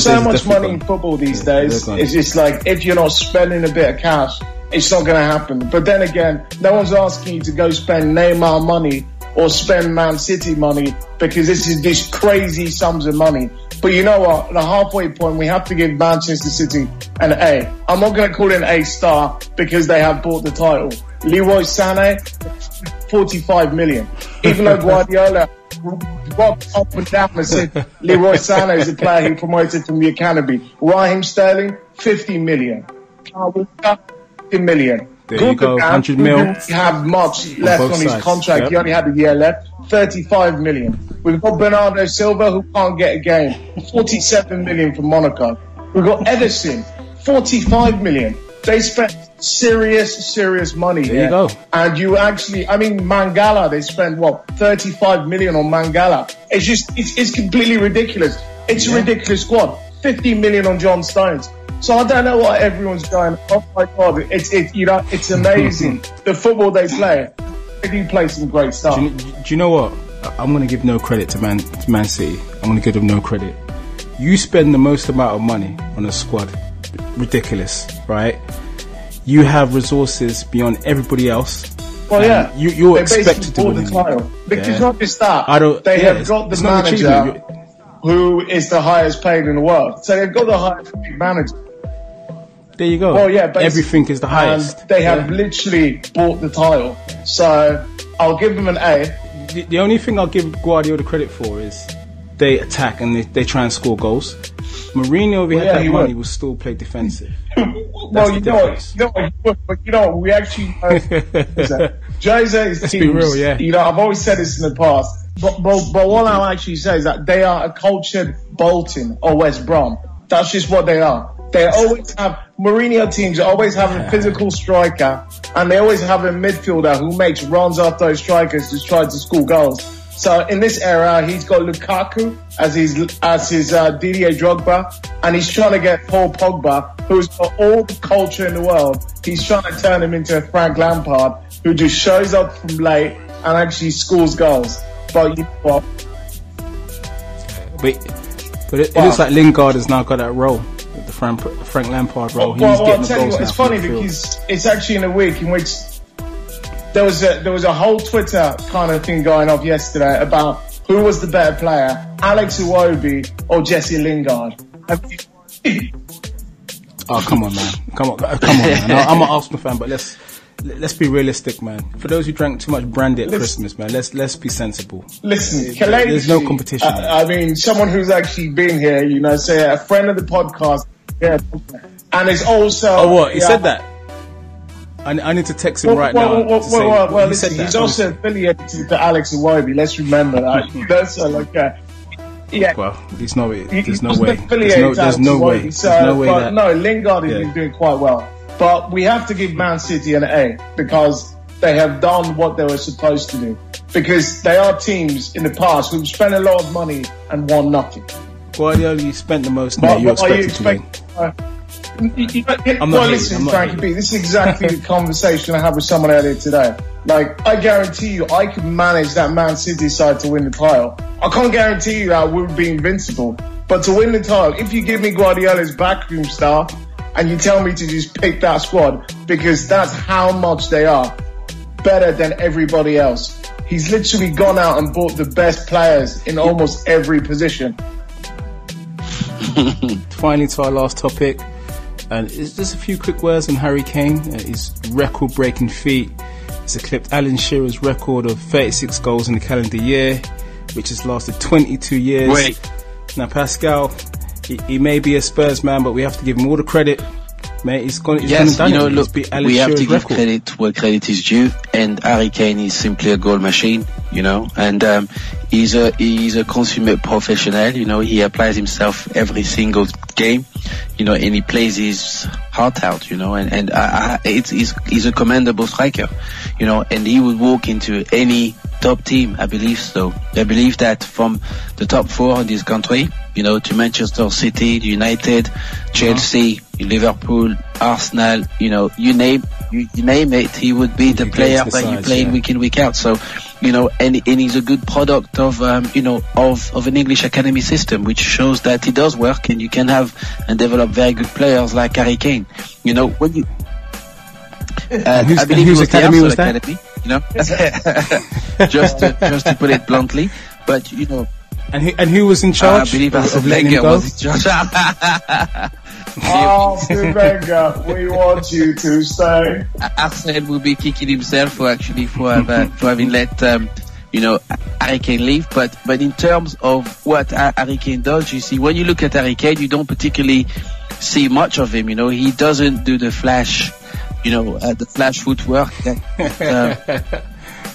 so much money in football these days. It's just like, if you're not spending a bit of cash, it's not going to happen. But then again, no one's asking you to go spend Neymar money or spend Man City money because this is these crazy sums of money. But you know what? At the halfway point, we have to give Manchester City an A. I'm not going to call it an A star because they have bought the title. Leroy Sané, 45 million. Even though Guardiola walked up and down and said Leroy Sané is a player he promoted from the academy. Raheem Sterling, 50 million. 50 million. There you go, 100 mil. He didn't have much left on his contract. Yep. He only had a year left. 35 million. We've got Bernardo Silva, who can't get a game. 47 million from Monaco. We've got Ederson, 45 million. They spent serious money there. You go. And you actually, I mean, Mangala, they spent 35 million on Mangala. It's just, it's completely ridiculous. It's a ridiculous squad. 50 million on John Stones. So I don't know what everyone's going, oh my God, it's amazing. The football they play. They do play some great stuff. Do you know what? I'm going to give no credit to Man City. I'm going to give them no credit. You spend the most amount of money on a squad. Ridiculous, right? You have resources beyond everybody else. Well, yeah. You're expected to win the title. Because not just that, they have got the manager who is the highest paid in the world. So they've got the highest paid manager. There you go. Well, yeah, everything is the highest. And they have literally bought the title. So I'll give them an A. The only thing I'll give Guardiola credit for is they attack and they try and score goals. Mourinho, if he had that money, would still play defensive. Well, you know what, we actually Jose's teams, be real, yeah. You know, I've always said this in the past, but what I'll actually say is that they are a cultured Bolton or West Brom. That's just what they are. They always have, Mourinho teams always have a physical striker, and they always have a midfielder who makes runs after those strikers to try to score goals. So in this era, he's got Lukaku as his Didier Drogba, and he's trying to get Paul Pogba, who's got all the culture in the world. He's trying to turn him into a Frank Lampard, who just shows up from late and actually scores goals. But you know what? But it looks like Lingard has now got that role, the Frank Lampard role. Well, I'll tell you what, it's funny because it's actually in a week in which there was a whole Twitter kind of thing going off yesterday about who was the better player, Alex Iwobi or Jesse Lingard. Oh, come on, man. Come on, man. I'm an Arsenal fan, but let's be realistic, man. For those who drank too much brandy at Christmas, man, let's be sensible. Listen, there's no competition. I mean, someone who's actually been here, you know, say a friend of the podcast, yeah, and it's also. Oh, what? He said that? I need to text him right now. Well, listen, he's also affiliated to Alex Iwobi. Let's remember that. That's like yeah. Well, there's no way. There's no way. No, Lingard has been doing quite well. But we have to give Man City an A because they have done what they were supposed to do. Because they are teams in the past who've spent a lot of money and won nothing. Guardiola, you spent the most money you expected to win. Listen, Frankie B, this is exactly the conversation I had with someone earlier today. Like, I guarantee you, I could manage that Man City side to win the title. I can't guarantee you that we would be invincible. But to win the title, if you give me Guardiola's backroom staff, and you tell me to just pick that squad, because that's how much they are better than everybody else. He's literally gone out and bought the best players in almost every position. Finally, to our last topic, and it's just a few quick words on Harry Kane. His record-breaking feat has eclipsed Alan Shearer's record of 36 goals in the calendar year, which has lasted 22 years. Wait. Now, Pascal, he may be a Spurs man, but we have to give him all the credit. Mate, he's gone. Yes, you know, look, we have to give credit where credit is due, and Harry Kane is simply a goal machine, you know, and he's a consummate professional, you know, he applies himself every single game, you know, and he plays his heart out, you know, and he's a commendable striker, you know, and he would walk into any top team, I believe so. I believe that from the top 4 in this country, you know, to Manchester City, United, Chelsea, Liverpool, Arsenal, you know, you name it, he would be the player that you play week in, week out. So, you know, and he's a good product of, you know, of an English academy system, which shows that it does work and you can have and develop very good players like Harry Kane. You know, when you, I believe whose it was academy the was that? Academy, you know, just to put it bluntly, but you know. And who was in charge? I believe of letting him go? was in charge. Arsene Wenger, we want you to stay. Arsene will be kicking himself for having let you know, Harry Kane leave. But in terms of what Harry Kane does, you see, when you look at Harry Kane, you don't particularly see much of him. You know, he doesn't do the flash, you know, the flash footwork.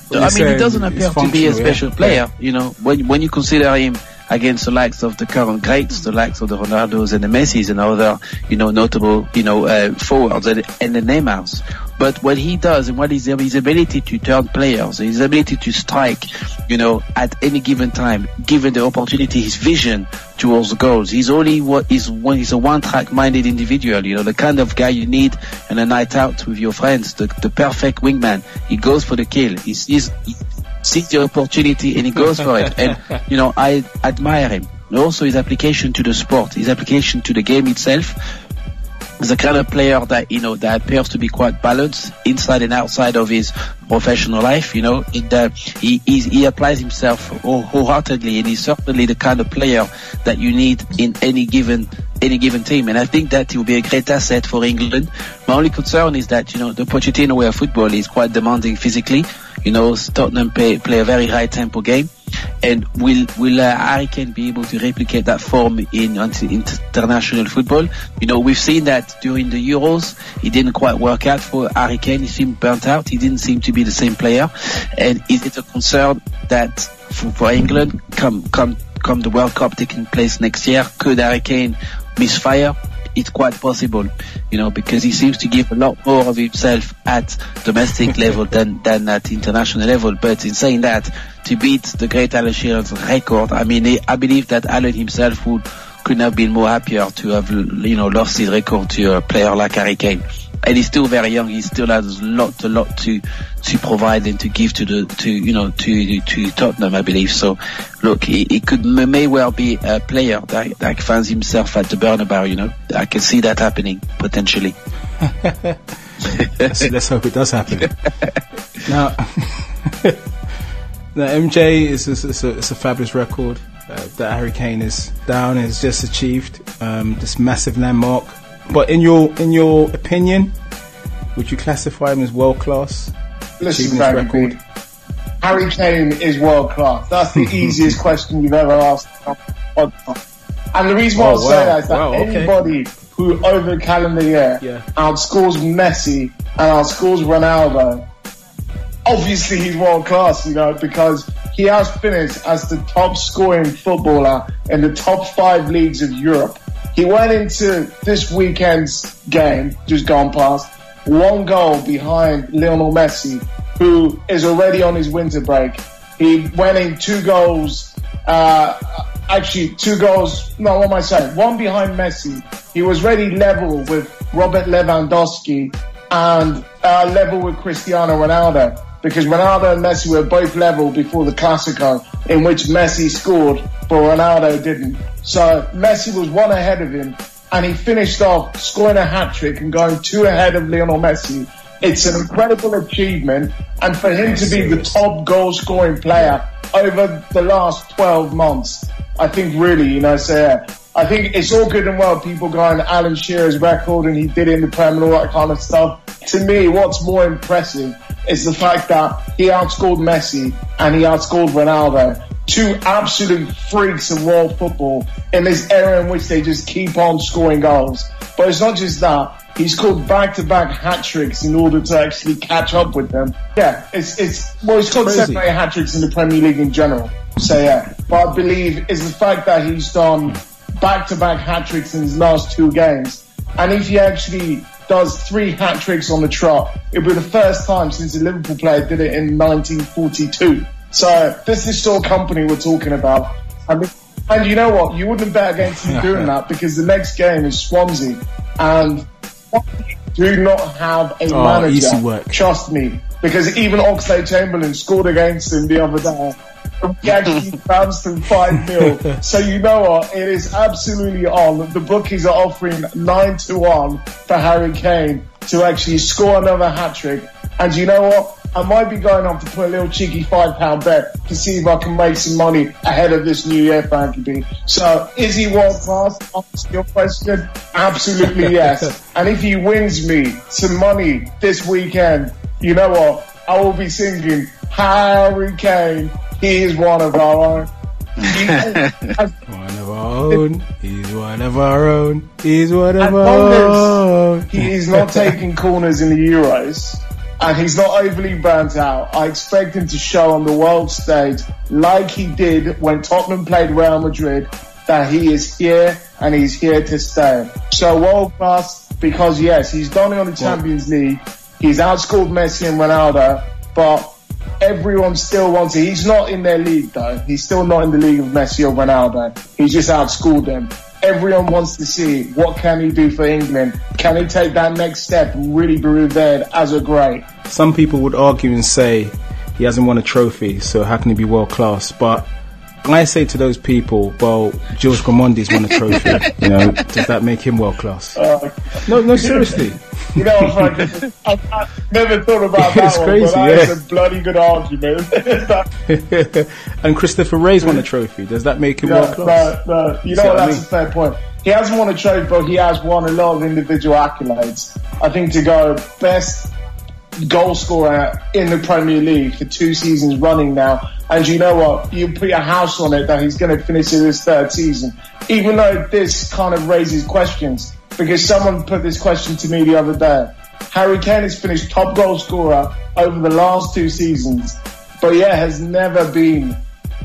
I mean, he doesn't appear to be a special player. You know, when you consider him against the likes of the current greats, the likes of the Ronaldos and the Messis and other, you know, notable, you know, forwards and the Neymars. But what he does and what is his ability to turn players, his ability to strike, you know, at any given time, given the opportunity, his vision towards goals. He's he's a one-track minded individual, you know, the kind of guy you need on a night out with your friends, the perfect wingman. He goes for the kill. He sees the opportunity and he goes for it. And, you know, I admire him. And also his application to the sport, his application to the game itself. He's the kind of player that, you know, that appears to be quite balanced inside and outside of his professional life, you know. He applies himself wholeheartedly, and he's certainly the kind of player that you need in any given team. And I think that he will be a great asset for England. My only concern is that, you know, the Pochettino way of football is quite demanding physically. You know, Tottenham play a very high tempo game. And will Harry Kane be able to replicate that form in international football? You know, we've seen that during the Euros. It didn't quite work out for Harry Kane. He seemed burnt out. He didn't seem to be the same player. And is it a concern that for England, come the World Cup taking place next year, could Harry Kane misfire? It's quite possible, you know, because he seems to give a lot more of himself at domestic level than at international level. But in saying that, to beat the great Alan Shearer's record, I mean, I believe that Alan himself couldn't have been more happier to have, you know, lost his record to a player like Harry Kane. And he's still very young. He still has a lot to provide and to give to Tottenham, I believe. So, look, he may well be a player that finds himself at the Bernabeu. You know, I can see that happening potentially. Let's hope it does happen. Now, MJ is a fabulous record that Harry Kane is down has just achieved this massive landmark. But in your opinion, would you classify him as world class? Listen, record? Harry Kane is world class. That's the easiest question you've ever asked. And the reason why I say that is that anybody who over a calendar year outscores Messi and outscores Ronaldo, obviously he's world class, you know, because he has finished as the top scoring footballer in the top 5 leagues of Europe. He went into this weekend's game, just gone past, 1 goal behind Lionel Messi, who is already on his winter break. He went in 2 goals, no, what am I saying? 1 behind Messi. He was already level with Robert Lewandowski and level with Cristiano Ronaldo, because Ronaldo and Messi were both level before the Clasico, in which Messi scored, but Ronaldo didn't. So Messi was 1 ahead of him, and he finished off scoring a hat-trick and going 2 ahead of Lionel Messi. It's an incredible achievement, and for him to be the top goal-scoring player over the last 12 months, I think really, you know, I think it's all good and well people going Alan Shearer's record and he did it in the Prem and all that kind of stuff. To me, what's more impressive is the fact that he outscored Messi and he outscored Ronaldo, 2 absolute freaks of world football in this era in which they just keep on scoring goals. But it's not just that. He scored back-to-back hat-tricks in order to actually catch up with them. Yeah, he's scored 7 hat-tricks in the Premier League in general. So yeah, but I believe is the fact that he's done back-to-back hat-tricks in his last 2 games. And if he actually does 3 hat-tricks on the trot, it'll be the first time since a Liverpool player did it in 1942. So this is still company we're talking about. And you know what? You wouldn't bet against him doing that, because the next game is Swansea. And do not have a manager. Easy work. Trust me. Because even Oxlade-Chamberlain scored against him the other day. He actually bounced him 5-0. So you know what? It is absolutely on. The bookies are offering 9-1 for Harry Kane to actually score another hat-trick. And you know what? I might be going off to put a little cheeky £5 bet to see if I can make some money ahead of this new year, Frankie B. So, is he world class? Answer your question. Absolutely yes. And if he wins me some money this weekend, you know what? I will be singing Harry Kane. He is one of our own. One of our own. He's one of our own. He's one of our own. He is not taking corners in the Euros, and he's not overly burnt out. I expect him to show on the world stage, like he did when Tottenham played Real Madrid, that he is here and he's here to stay. So world class, because yes, he's done it on the Champions League. He's outscored Messi and Ronaldo, but everyone still wants it. He's not in their league though. He's still not in the league of Messi or Ronaldo. He's just outscored them. Everyone wants to see what can he do for England. Can he take that next step and really be revered as a great? Some people would argue and say he hasn't won a trophy, so how can he be world class? But I say to those people, well, George Gramondi's won a trophy. You know, does that make him world class? No, seriously. You know, I've never thought about that it's one, crazy, but that is a bloody good argument. And Christopher Wray's won a trophy. Does that make him world class? No. You know what? That's a fair point. He hasn't won a trophy, but he has won a lot of individual accolades. I think to go best goal scorer in the Premier League for 2 seasons running now. And you know what? You put your house on it that he's going to finish in his 3rd season. Even though this kind of raises questions, because someone put this question to me the other day. Harry Kane has finished top goal scorer over the last 2 seasons, but has never been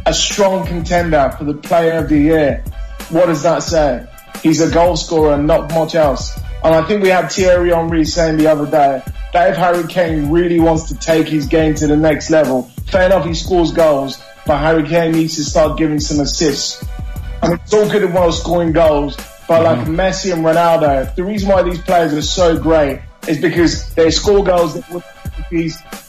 a strong contender for the Player of the Year. What does that say? He's a goal scorer and not much else. And I think we had Thierry Henry saying the other day that if Harry Kane really wants to take his game to the next level, fair enough, he scores goals, but Harry Kane needs to start giving some assists. I mean, it's all good and well scoring goals, but like Messi and Ronaldo, the reason why these players are so great is because they score goals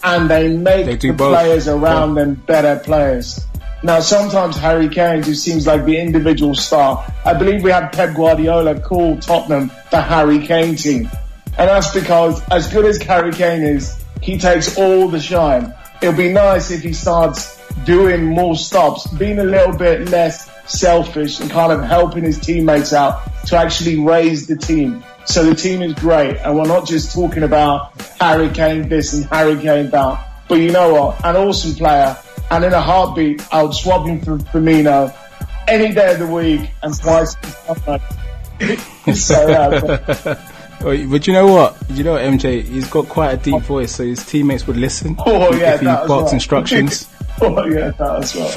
and they make the players around them better players. Now, sometimes Harry Kane just seems like the individual star. I believe we had Pep Guardiola call Tottenham the Harry Kane team. And that's because, as good as Harry Kane is, he takes all the shine. It'll be nice if he starts doing more stops, being a little bit less selfish and kind of helping his teammates out to actually raise the team. So the team is great, and we're not just talking about Harry Kane this and Harry Kane that. But you know what? An awesome player, and in a heartbeat, I would swap him for Maino any day of the week and twice. But you know what? MJ, he's got quite a deep voice, so his teammates would listen if he barks instructions. That as well.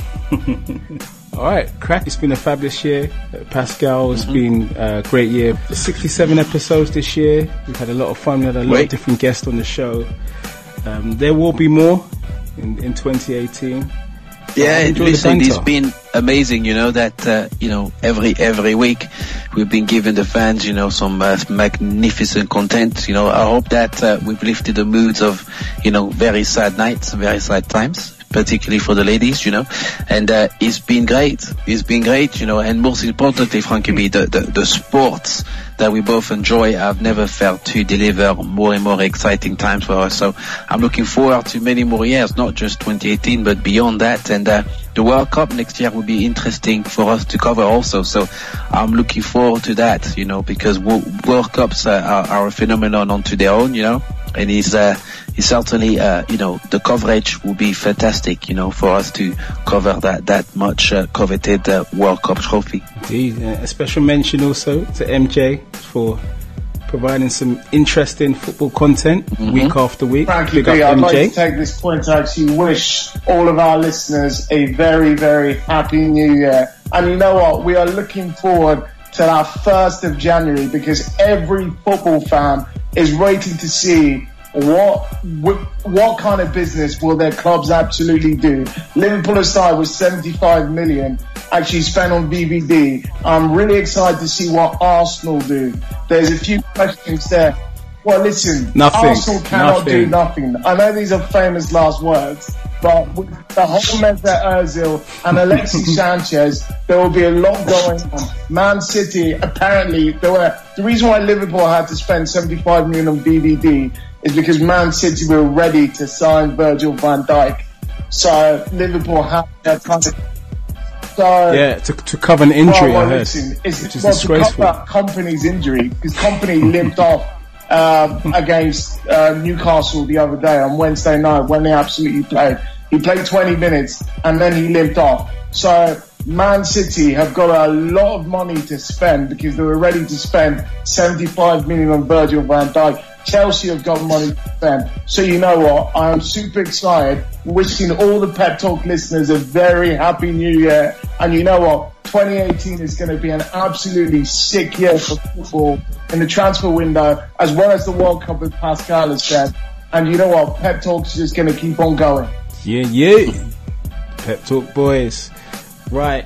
Alright, crack. It's been a fabulous year. Pascal, it's been a great year. 67 episodes this year. We've had a lot of fun. We had a lot of different guests on the show. There will be more in 2018. Yeah, listen, it's been amazing, that, every week we've been giving the fans, some magnificent content. I hope that we've lifted the moods of, very sad nights, very sad times, particularly for the ladies, and it's been great. It's been great, and most importantly, Frankie, the sports that we both enjoy have never failed to deliver more and more exciting times for us. So I'm looking forward to many more years, not just 2018, but beyond that. And the World Cup next year will be interesting for us to cover also. So I'm looking forward to that, because World Cups are a phenomenon unto their own, and it's certainly, the coverage will be fantastic, for us to cover that much coveted World Cup trophy. Indeed. A special mention also to MJ for providing some interesting football content week after week. Frankie B, I'd like to take this point to actually wish all of our listeners a very, very happy new year. And you know what? We are looking forward to our 1st of January, because every football fan is waiting to see what kind of business will their clubs absolutely do. Liverpool aside with 75 million actually spent on VVD. I'm really excited to see what Arsenal do. There's a few questions there. Well, listen, Arsenal cannot do nothing. I know these are famous last words, but with the whole Mesut Ozil and Alexis Sanchez, there will be a lot going on. Man City, apparently, the reason why Liverpool had to spend 75 million on VVD is because Man City were ready to sign Virgil van Dijk. So Liverpool had that kind of... to cover an injury, I heard. Listen, which is disgraceful. To cover Company's injury, because Company limped off against Newcastle the other day on Wednesday night when they absolutely played. He played 20 minutes and then he limped off. So Man City have got a lot of money to spend because they were ready to spend 75 million on Virgil van Dijk. Chelsea have got money to spend. So you know what? I am super excited. Wishing all the Pep Talk listeners a very happy new year. And you know what? 2018 is going to be an absolutely sick year for football in the transfer window, as well as the World Cup, as Pascal has said. And you know what? Pep Talk's just going to keep on going. Yeah. Pep Talk boys. Right.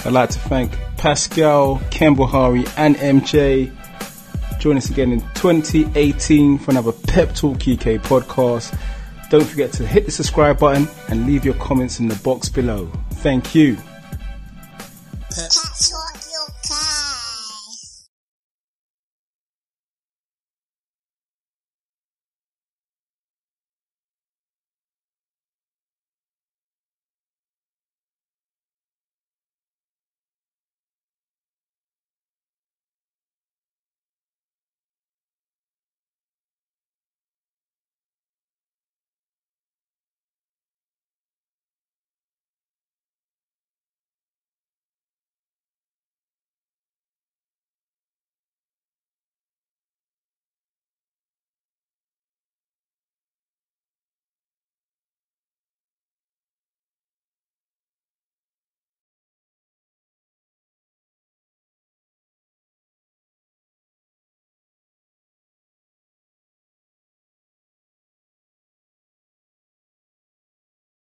I'd like to thank Pascal, Kembuhari and MJ. Join us again in 2018 for another Pep Talk UK podcast. Don't forget to hit the subscribe button and leave your comments in the box below. Thank you. Pep Talk.